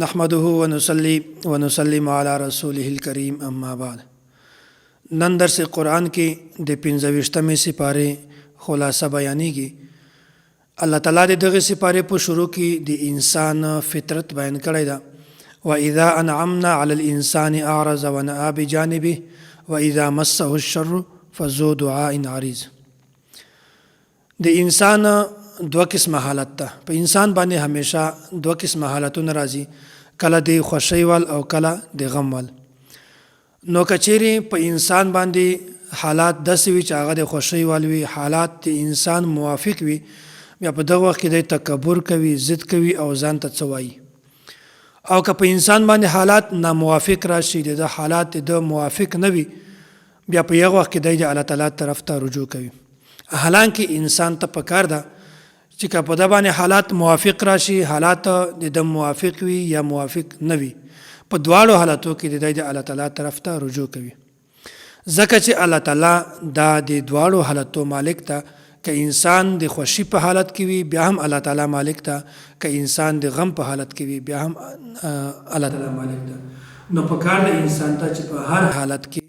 نحمده ونصلي ونسلم على رسوله الکریم اما بعد. نن درس قرآن کې د 15مې سپارې خلاصه بیانېږي. الله تعالی د دغه سپارې په شروع کې د انسان فطرت بیان کړی ده. واذا انعمنا على الانسان اعرض ونأى بجانبه واذا مسه الشر فذو دعاء عريض. د انسان دوه قسمه حالت ده. په انسان باندې همیشه دوه قسمه حالتونه راځي، کله د خوشی وال او کله د غم وال. نو کچېری په انسان باندې حالات داسې وي چې هغه د خوشی وال وي، حالات د انسان موافق وي، بیا په دغه وخت کې د تکبر کوي، ضد کوي او ځان ته څه وایي. او که په انسان باندې حالات ناموافق راشي، د حالات د موافق نه وي، بیا په یو وخت کې د الله تعالی طرف ته رجوع کوي. حالانکه انسان ته پکار ده چې که په د باندې حالات موافق راشي، حالات د موافق وي یا موافق نه وي، په دواړو حالاتو کې د الله تعالی طرف ته رجوع کوي. ځکه چې الله تعالی دا د دواړو حالاتو مالک ته، که انسان د خوشي په حالت کې وي بیا هم الله تعالی مالک ته، که انسان د غم په حالت کې وي بیا هم الله تعالی مالک ته. نو په کار د انسان ته چې په هر حالت کې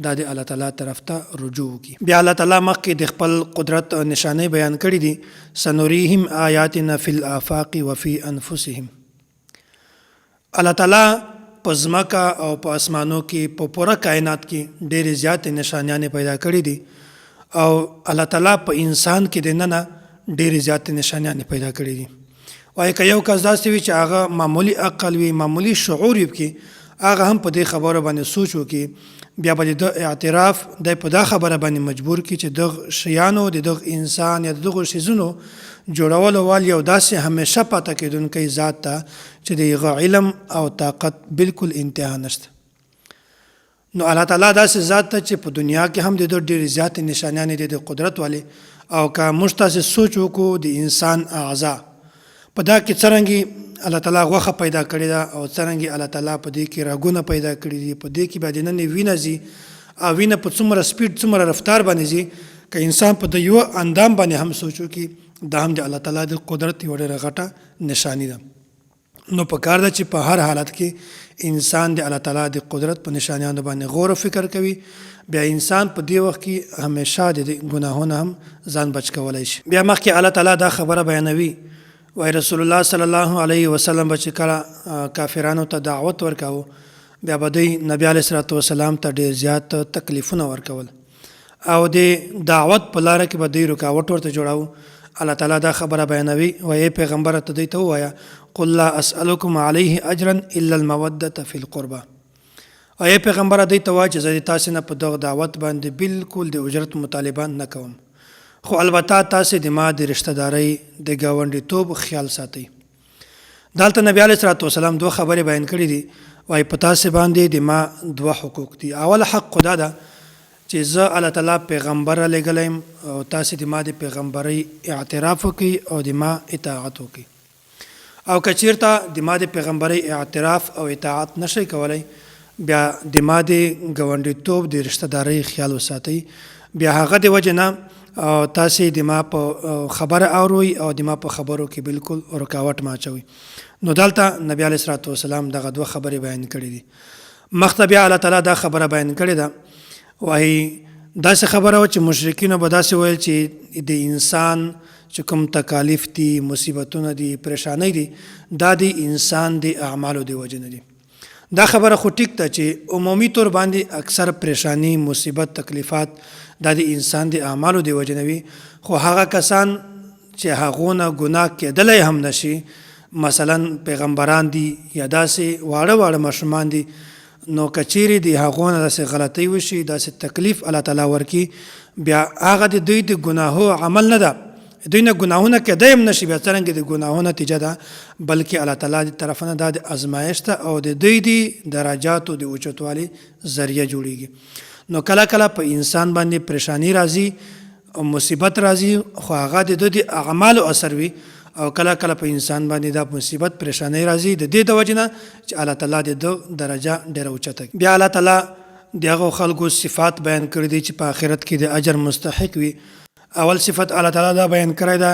دا د الله تعالی طرف ته رجوع وکړي. بیا الله تعالی مخکې د خپل قدرت نشانې بیان کړي دي. سنوریهم آیاتنا فی الآفاق وفی انفسهم. الله تعالی په ځمکه او په اسمانو کې په پوره کائنات کې ډېرې زیاتې نشانیانې پیدا کړي دي، او الله تعالی په انسان کې دننه ډېرې زیاتې نشانیانې پیدا کړي دي. وایي که یو کس داسې وي چې هغه معمولی عقل وي، معمولی شعور وي، کې هغه هم په دې خبرو باندې سوچ وکړي، بیا به د اعتراف د په دا خبره باندې مجبور کی چې دغه شیانو د دغه انسان یا دغه شیزونو جوړولو وال یو داسې همیشه پاتې کېدونکی ذات ته چې دغه علم او طاقت بالکل انتها نشته. نو الله تعالی داسې ذات ته چې په دنیا کې هم د ډېرې زیاتې نشانیانې د قدرت والے، او که موږ تاسې سوچ وکړو د انسان اعضا په دا کې څرنګه الله تعالی غوښه پیدا کړې ده، او څرنګه الله تعالی په دې کې رګونه پیدا کړي دي، په دې کې به دننه وینه ځي، او وینه په څومره سپیډ څومره رفتار باندې ځي، که انسان په د یو اندام باندې هم سوچو کې دا هم د الله تعالی د قدرت یوه ډېره غټه نشانی ده. نو په کار ده چې په هر حالت کې انسان د الله تعالی د قدرت په نشانیانو باندې غور او فکر کوي. بیا انسان په دې وخت کې همیشه د ګناهونو هم ځان بچ کولی شي. بیا مخکې الله تعالی دا خبره بیانوي، وای رسول الله صلی الله علیه وسلم چې کله کافرانو ته دعوت ورکاو، بیا به دوی نبی علیه الصلاة والسلام ته ډېر زیات تکلیفونه ورکول، او د دعوت په لاره کې به دوی رکاوټ ورته جوړاو. الله تعالی دا خبره بیانوي، وایي پیغمبره ته دوی ته ووایه قل لا اسألکم علیه اجرا الا المودة فی القربى. وایي پیغمبره دوی ته وایه چې زه تاسې نه په دغه دعوت باندې بالکل د اجرت مطالبه نه کوم، خو البته تاسې د ما د رشته دارۍ د ګاونډیتوب خیال ساتئ. دلته نبی علیه الصلاة والسلام دوه خبرې بیان کړي دي. وایي په تاسې باندې د ما دوه حقوق دي. اول حق خدا ده چې زه الله تعالی پیغمبر رالیږلی یم، او تاسې د ما د پیغمبرۍ اعتراف وکړئ او د ما اطاعت وکړئ. او که چېرته د ما د پیغمبرۍ اعتراف او اطاعت نشئ کولی، بیا د ما د ګاونډیتوب د رشته دارۍ خیال وساتئ. بیا هغه د وجې نه او تاسې د ما په خبره اوروئ او د ما په خبرو کې بالکل رکاوټ ما اچوئ. نو دلته نبی علیه الصلاة والسلام دغه دوه خبرې بیان کړي دي. مخته بیا الله تعالی دا خبره بیان کړې ده. وایي داسې خبره وه چې مشرکینو به داسې ویل چې د انسان چې کوم تکالیف دي، مصیبتونه دي، پریشانۍ دي، دا د انسان د اعمالو د وجې نه دي. دا خبره خو ټیک ده چې عمومي طور باندې اکثر پریشانی، مصیبت، تکلیفات دا د انسان د اعمالو د وجې نه وي، خو هغه کسان چې هغونه ګناه کېدلی هم نشي، مثلا پیغمبران دي یا داسې واړه واړه ماشومان دي، نو که چیرې د هغونه داسې غلطۍ وشي، داسې تکلیف الله تعالی ورکړي، بیا هغه د دوی د ګناهو عمل نه ده، دوی نه ګناهونه کېدی هم نشي، بیا څرنګه د ګناهو نتیجه ده، بلکې الله تعالی د طرفه نه دا د ازمایښت ده او د دوی د درجاتو د اوچتوالي ذریعه جوړیږي. نو کله کله په انسان باندې پریشانی راځي او مصیبت راځي، خو هغه د دوی د اعمالو اثر وي، او کله کله په انسان باندې دا مصیبت پریشانی راځي د دې د وجې نه چې الله تعالی د ده درجه ډېره اوچته کړي. بیا الله تعالی د هغو خلکو صفات بیان کړي دي چې په آخرت کې د اجر مستحق وي. اول صفت الله تعالی دا بیان کړی ده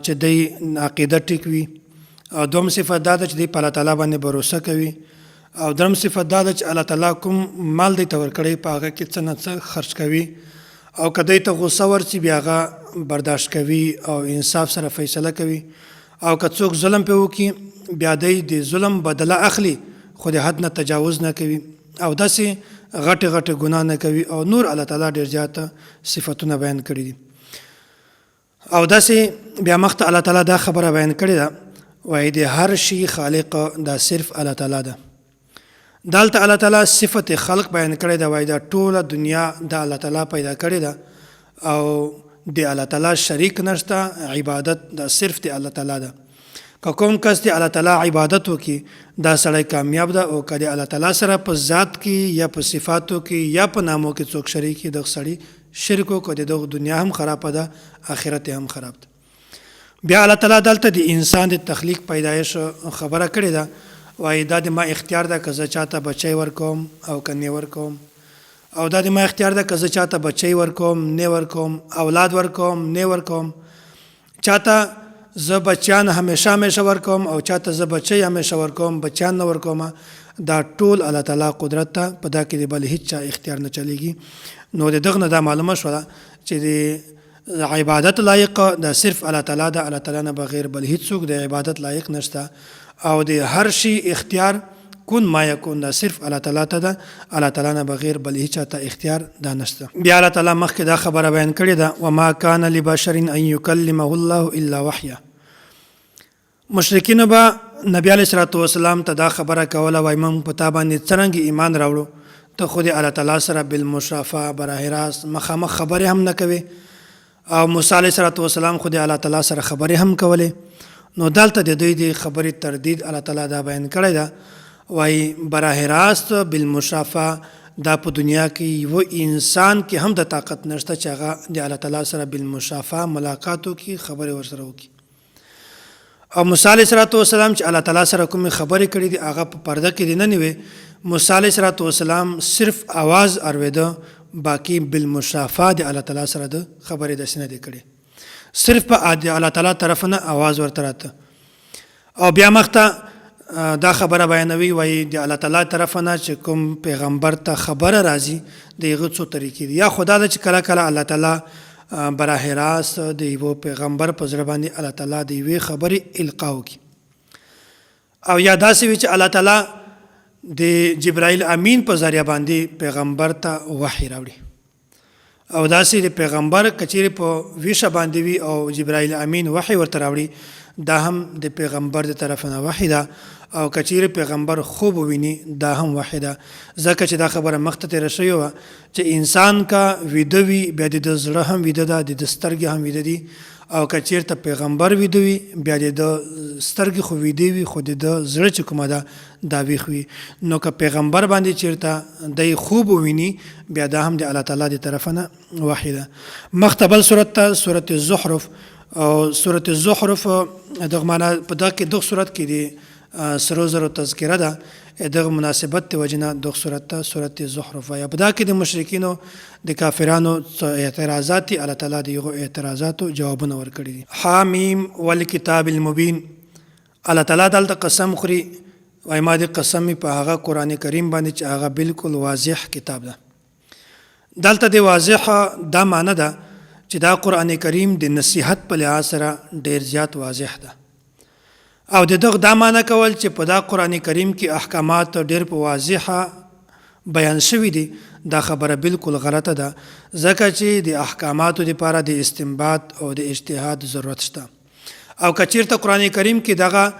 چې دوی عقیده ټیک وي، او دوم صفت دا ده چې دی په الله تعالی باندې باور کوي. او درم صفت دا ده چې الله تعالی کوم مال دی ته ورکړی په هغه کې څه نه څه خرج کوي، او که دی ته غصه ورسي بیا هغه برداشت کوي او انصاف سره فیصله کوي، او که څوک ظلم پې وکړي بیا دی د ظلم بدله اخلي خو د حد نه تجاوز نه کوي، او داسې غټې غټې ګناه نه کوي، او نور الله تعالی ډېر زیاته صفتونه بیان کړي دي. او داسې بیا مخته الله تعالی دا خبره بیان کړې ده، وایي د هر شي خالق دا صرف الله تعالی ده. دلته الله تعالی صفت خلق بیان کړی ده، وایي دا ټوله دنیا د الله تعالی پیدا کړې ده او د الله تعالی شریک نشته، عبادت دا صرف د الله تعالی ده. که کوم کس د الله تعالی عبادت وکړي دا سړی کامیاب ده، او که د الله تعالی سره په ذات کې یا په صفاتو کې یا په نامو کې څوک شریک دغه سړی شرک وکړي د دغه دنیا هم خرابه ده، آخرت هم خراب ده. بیا الله تعالی دلته د انسان د تخلیق پیدایش خبره کړې ده، وایي دا د ما اختیار ده که زه چاته بچی ورکوم او که نه ورکوم، او دا د ما اختیار ده که زه چاته بچی ورکوم نه ورکوم، اولاد ورکوم نه ورکوم، چاته زه بچیان همیشه همیشه ورکوم او چاته زه بچی همیشه ورکوم بچیان نه ورکوم. دا ټول الله تعالی قدرت ته په دا کې د بل هیڅ چا اختیار نه چلیږي. نو د دغه نه دا معلومه شوه چې د عبادت لایق دا صرف الله تعالی ده، الله تعالی نه بغیر بل هیڅ څوک د عبادت لایق نشته، او د هر شي اختیار کن ما یکون دا صرف الله تعالی ته ده، الله تعالی نه بغیر بل هیڅ چاته اختیار دا نشته. بیا الله تعالی مخکې دا خبره بیان کړې ده، وما کان لبشر ان یکلمه الله الا وحیا. مشرکین به نبی علیه الصلاة والسلام ته دا خبره کوله، وایي موږ په تا باندې څرنګه ایمان راوړو، ته خو د الله تعالی سره بالمشافهه براه راست مخامخ خبرې هم نه کوي، او موسی علیه الصلاة والسلام خو د الله تعالی سره خبرې هم کولې. نو دلته د دوی د خبرې تردید الله تعالی دا بیان کړی ده، وایي براه راست بالمشافهه دا په دنیا کې یو انسان کې هم د طاقت نشته چې هغه د الله تعالی سره بالمشافهه ملاقاتو کې خبرې ورسره وکړي. او موسی علیه السلام چې الله تعالی سره کومې خبرې کړې دي هغه په پرده کې دي نه نیوي. موسی علیه السلام صرف आवाज اورېده، باقي بالمشافهه د الله تعالی سره د خبرې داسې نه دي کړې، صرف په الله تعالی طرف نه आवाज ورته راته. او بیا مخته دا خبره بیانوي، وایي د الله تعالی طرف نه چې کوم پیغمبر ته خبره راځي د هغه څو طریقې دي، یا خدا ده چې کله کله الله تعالی براه راست د یو پیغمبر په زړه باندې الله تعالی د یوې خبرې القا وکړي، او یا داسې وي چې الله تعالی د جبرائیل امین په ذریعه باندې پیغمبر ته وحی راوړي، او داسې د پیغمبر کچېرې په ویشه باندې وي او جبرائیل امین وحی ورته راوړي، دا هم د پیغمبر د طرف نه وحی ده، او کچېرې پیغمبر خوب وویني دا هم وحی ده. ځکه چې دا خبره مخته تېره شوې وه چې انسان کا ویده وي بیا د زړه هم ویده ده، د سترګې هم ویده دي، او که چېرته پیغمبر ویده وي بیا د سترګې خو ویده وي خو د زړه چې کومه ده دا ویښ وي. نو که پیغمبر باندې چېرته دی خوب وویني بیا دا هم د الله تعالی د طرفه نه وحی ده. مخته بل صورت ته صورت الزخرف، او صورت الزخرف دغه معنا په دغه کې دغه صورت کې دی سرو زرو تذکره ده، دغه مناسبت د وجې نه دغه صورت ته صورت الزخرف وایي. په دغه کې د مشرکینو د کافرانو اعتراضات دي، الله تعالی د هغو اعتراضاتو جوابونه ورکړي دي. حامیم والکتاب المبین، الله تعالی دلته قسم خوري، وایي ما د قسم په هغه قرآن کریم باندې چې هغه بالکل واضح کتاب ده. دلته د واضح دا معنی ده چې دا قرآن کریم د نصیحت په لحاظ سره ډېر زیات واضح ده، او د دغه دا معنی کول چې په دا قرآن کریم کې احکامات ډېر په واضحه بیان شوي دي دا خبره بالکل غلطه ده، ځکه چې د احکاماتو لپاره د استنباط او د اجتهاد ضرورت شته، او که چېرته قرآن کریم کې دغه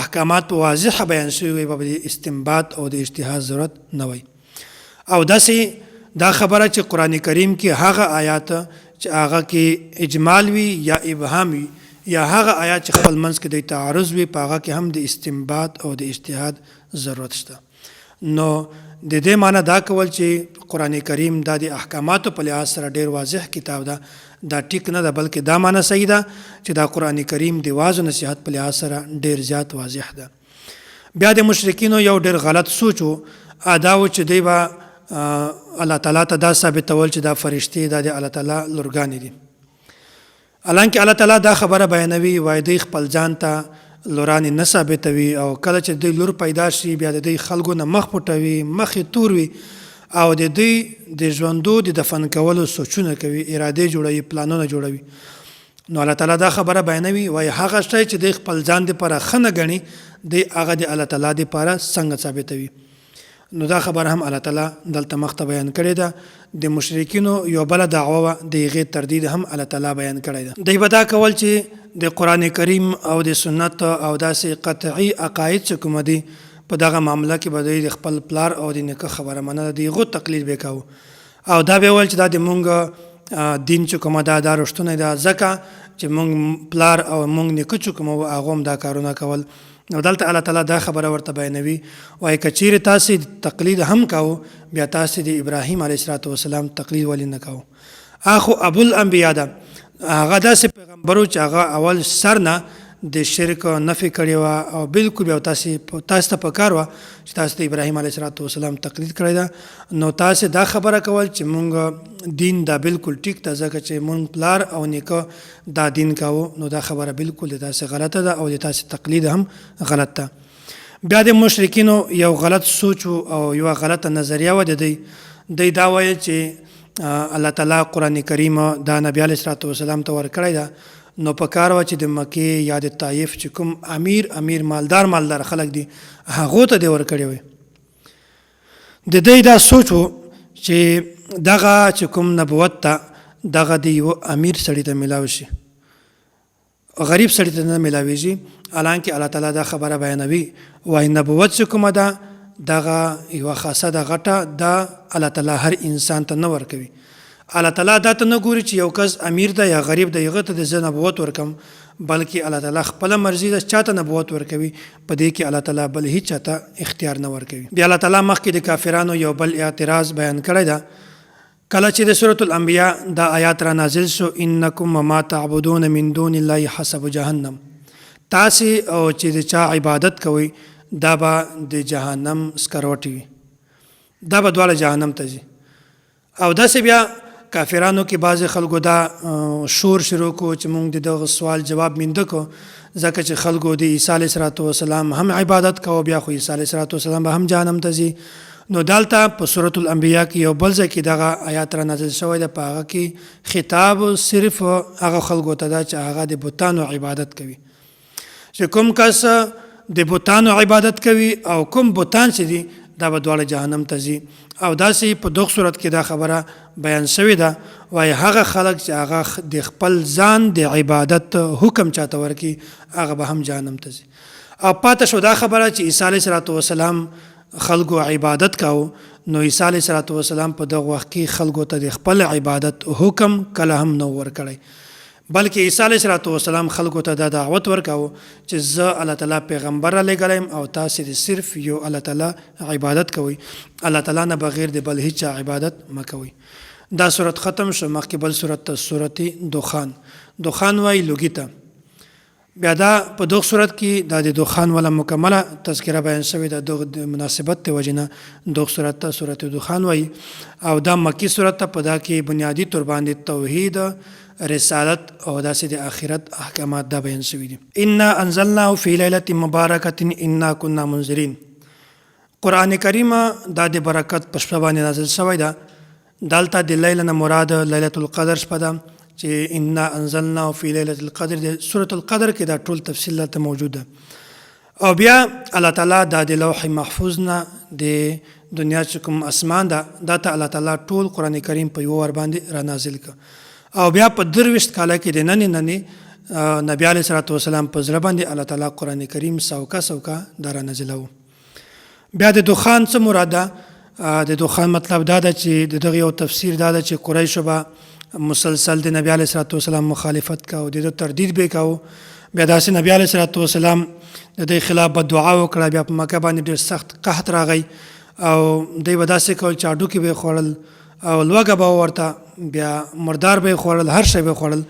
احکامات په واضحه بیان شوي وي به د استنباط او د اجتهاد ضرورت نه وي. او داسې دا خبره چې قرآن کریم کې هغه آیات چې هغه کې اجمال وي یا ابهام وي، یا هغه آیات چې خپل منځ کې د تعارض وي په هغه کې هم د استنباط او د اجتهاد ضرورت شته. نو د دې معنی دا کول چې قرآن کریم دا د احکاماتو په لحاظ سره ډېر واضح کتاب ده دا ټیک نه ده، بلکې دا معنی صحیح ده چې دا قرآن کریم د واعظ او نصیحت په لحاظ سره ډېر زیات واضح ده. بیا د مشرکینو یو ډېر غلط سوچ و، دا و چې دوی به الله تعالی ته دا ثابتول چې دا فرشتې دا د الله تعالی لورګانې دي. حالانکه الله تعالی دا خبره بیانوي، وایي دوی خپل ځان ته لوران نه ثابتوي او کله چې دوی لور پیدا شي بیا د دوی خلکو نه مخ پټوي مخې تور وي او د دوی د ژوندو د دفن کولو سوچونه کوي اراده جوړوي پلانونه جوړوي نو الله تعالی دا خبره بیانوي وایي هغه شی چې د خپل ځان دپاره ښه نه ګڼي دی هغه د الله تعالی دپاره څنګه ثابتوي نو دا خبره هم الله تعالی دلته مخته بیان کړې ده د مشرکینو یو بله دعوه وه د هغې تردید هم الله تعالی بیان کړی ده دوی به دا کول چې د قرآن کریم او د سنت او داسې قطعي عقاید چې کومه دي په دغه معامله کې به دوی د خپل پلار او د نیکه خبره منله د هغو تقلید به کوو او دا به ویل چې دا د مونږ دین چې کومه ده دا رښتونی ده ځکه چې مونږ پلار او مونږ نیکه چې کومه وو هغو هم دا کارونه کول نو دلته الله تعالی دا خبره ورته بیانوي وایي که چیرې تاسې تقلید هم کوو بیا تاسې د ابراهیم علیه السلام تقلید ولې نه کوو اخو ابوالانبیا ده هغه داسې پیغمبرو چې هغه اول سر نه د شرک نفي کړې وه او بالکل بیا تاسو ته پکار وه چې تاسو د ابراهیم علیه السلام تقلید کړی ده نو تاسې دا خبره کول چې مونږ دین دا بالکل ټیک ده ځکه چې مونږ پلار او نیکه دا دین کوو نو دا خبره بالکل د تاسې غلطه ده او د تاسې تقلید هم غلط ده بیا د مشرکینو یو غلط سوچ او یوه غلطه نظریه وه د دوی دا ویل چې الله تعالی قرآن کریم دا نبی علیه السلام ته ورکړی ده نو په کار وه چې د مکې یا د طایف چې کوم امیر مالدار خلک دي هغو ته دې ورکړی وی د دوی دا سوچ و چې دغه چې کوم نبوت ته دغه د یو امیر سړي ته میلاو شي غریب سړي ته نه میلاویږي حالانکه الله تعالی دا خبره بیانوي وایي نبوت چې کومه ده دغه یوه خاصه ده غټه دا الله تعالی هر انسان ته نه ورکوي الله تعالی دا ته نه ګوري چې یو کس امیر ده یا غریب ده هغه ته د زه نبوت ورکم بلکې الله تعالی خپله مرضي ده چاته نبوت ورکوي په دې کې الله تعالی بل هیڅ چاته اختیار نه ورکوي بیا الله تعالی مخکې د کافرانو یو بل اعتراض بیان کړی ده کله چې د سورة الانبیاء دا آیات را نازل شو انکم وما تعبدون من دون الله حسب جهنم تاسې او چې د چا عبادت کوئ دا به د جهنم سکروټي وي دا به دواړه جهنم ته ځي او داسې بیا کافرانو کې بعضې خلکو دا شور شروع کو چې موږ د دغه سوال جواب مینده کو ځکه چې خلکو د عیسی علیه السلام هم عبادت کوو بیا خو عیسی علیه السلام به هم جهنم ته ځي نو دلته په سورة الانبیاء کې یو بل ځای کې دغه آیات را نازل شوی ده په هغه کې خطاب صرف هغه خلکو ته ده چې هغه د بتانو عبادت کوي چې کوم کس د بتانو عبادت کوي او کوم بتان چې دي دا به دواړه جهنم ته ځي او داسې په دغه صورت کې دا خبره بیان شوې ده وایي هغه خلک چې هغه د خپل ځان د عبادت حکم چاته ورکي هغه به هم جهنم ته ځي او پاته شو دا خبره چې عیسی علیه السلام خلکو عبادت کاو نو عیسی علیه السلام په دغه وخت کې خلکو ته د خپل عبادت حکم کله هم نه ورکړی بلکې عیسی علیه السلام خلکو ته دا دعوت ورکاو چې زه الله تعالی پیغمبر را لېږلی او تاسې د صرف یو الله تعالی عبادت کوئ الله تعالی نه بغیر د بل هیڅ عبادت مه کوئ دا صورت ختم شو مخکې بل صورت ته صورت دخان وایي لوګي ته بیا دا په دغه صورت کې دا د دخان ولا مکمله تذکره بیان شوې ده د مناسبت د وجې نه دغه صورت ته صورت دخان وایي او دا مکي صورت ته په دا کې بنیادي طور باندې توحید رسالت او داسې د آخرت احکامات دا بیان شوي دي انا انزلناه فی لیلة مبارکة انا کنا منذرین قرآن کریم دا د برکت په شپه باندې نازل شوی ده دلته د لیله نه مراد لیلة القدر شپه ده چې انا انزلناه فی لیلة القدر د سورة القدر کې دا ټول تفصیل دلته موجود ده او بیا الله تعالی دا د لوح محفوظ نه د دنیا چې کوم اسمان ده دا ته الله تعالی ټول قرآن کریم په یو ور باندې را نازل کړ او بیا په 23 کاله کې د نننې نبی علیه السلام په زړه باندې الله تعالی قرآن کریم سوکا دا را نازلو بیا د دخان څه مراد ده د دخان مطلب دا ده چې دغه یو تفسیر دا ده چې قریشو به مسلسل د نبی علیه السلام مخالفت کا او د تردید به کاو بیا داسې نبی علیه السلام د دې خلاف دعا وکړه بیا په مکه باندې ډېر سخت قحط راغی او دوی به داسې کول چې هډوکي به خوړل او لوږه به ورته بیا مردار به خوړل هر شی به خوړل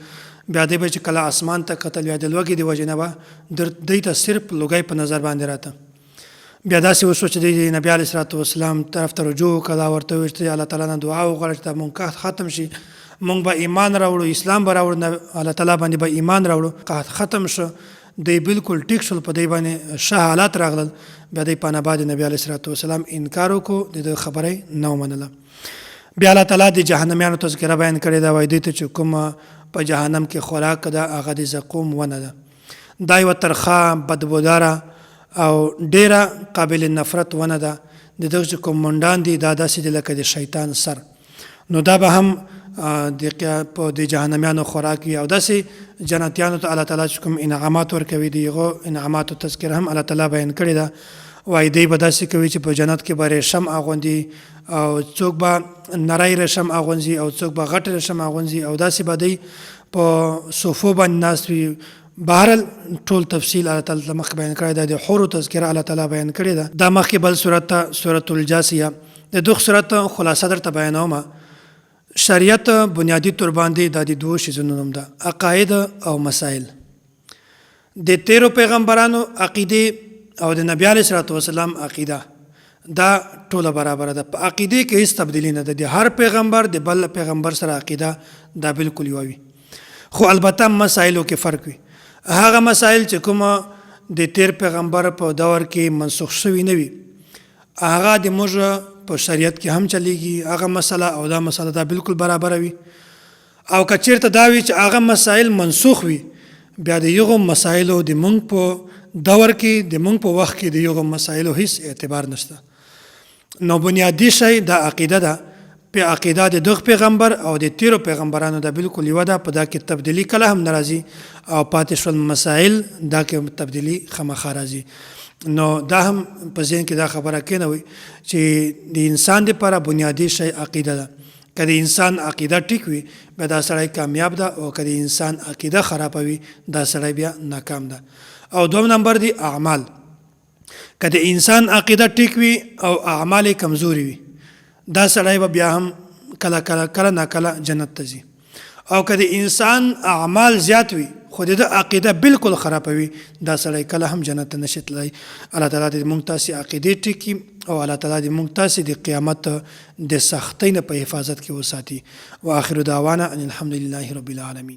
بیا دوی به چې کله اسمان ته کتل بیا د لوږې د وجې نه به دوی ته صرف لوګی په نظر باندې راته بیا داسې وشو چې دوی د نبي علیه السلام طرف ته رجوع وکړه ورته وویل چې الله تعالی نه دعا وغواړه چې دا مونږ قحط ختم شي مونږ به ایمان راوړو اسلام به راوړو الله تعالی باندې به ایمان راوړو قحط ختم شو دی بالکل ټیک شول، په دی باندې ښه حالات راغلل، بیا دی پانه بعد نبی علیه صلات وسلام انکار وکړو، د خبره نه ومنله. بیا الله تعالی د جهنميانو تذکره بیان کړې ده، وایي دوی ته چې کومه په جهنم کې خوراک ده هغه د زقوم ونه ده. دا یوه ترخه بدبوداره او ډیره قابل نفرت ونه ده. د دغه چې کوم منډان دي دا داسې دي لکه د شیطان سر. نو دا به هم په د جهنميانو خوراک وي، او داسې جنتیانو ته الله تعالی چې کوم انعامات ورکوي د هغو انعاماتو تذکره هم الله تعالی بیان کړې ده. وایي دی به داسې کوي چې په جنت کې به ریشم اغوندي، او څوک به نری ریشم اغوندي او څوک به غټ ریشم اغوندي، او داسې به دی په صوفو باندې ناست وي. بهرحال ټول تفصیل الله تعالی مخکې بیان کړی ده، د حورو تذکره الله تعالی بیان کړې ده. دا مخکې بل صورت ته سورة الجاثیه، د دغه صورت خلاصه درته بیانومه. شریعت بنیادی طور باندې دا د دوو شیزونو نوم ده، عقاید او مسائل. د تیرو پیغمبرانو عقیده او د نبی علیه صلات وسلام عقیده دا ټوله برابره ده. په عقیده کې هیڅ تبدیلی نه ده، د هر پیغمبر د بل پیغمبر سره عقیده دا بالکل یو وي، خو البته مسائلو کې فرق وي. هغه مسائل چې کومه د تیر پیغمبر په دور کې منسوخ شوي نه وي، هغه د موږ په شریعت کې هم چلیږي. هغه مسله او دا مسله دا بالکل برابره وي. او که چېرته دا وي چې هغه مسائل منسوخ وي، بیا د یغو مسایلو د مونږ په دور کې د مونږ په وخت کې د یغو مسایلو هیڅ اعتبار نشته. نو بنیادی شی دا عقیده ده. په عقیده د دغه پیغمبر او د تیرو پیغمبرانو دا بالکل یو ده. په دا کې تبدیلی کله هم ناراضي، او پاتې شول مسایل دا کې تبدیلی خامخا راځي. نو دا هم په ذهن کې دا خبره کېنوي چې د انسان لپاره بنیادی شی عقیده ده. که د انسان عقیده ټیک وي بیا دا سړی کامیاب ده، او که د انسان عقیده خرابوي دا سړی بیا ناکام ده. او دوم نمبر دی اعمال. که د انسان عقیده ټیک وي او اعمال کمزوري وي، دا سړی به بیا هم کله نه کله جنت ته ځي. او که د انسان اعمال زیات وي خو د عقیده بالکل خرابوي، دا سړی کله هم جنت ته نشي تللی. الله تعالی دې موږ تاسې عقیدې ټیکي، او الله تعالی دې موږ تاسې د قیامت د سختۍ نه په حفاظت کې وساتي. واخر دعوانا ان الحمد لله رب العالمین.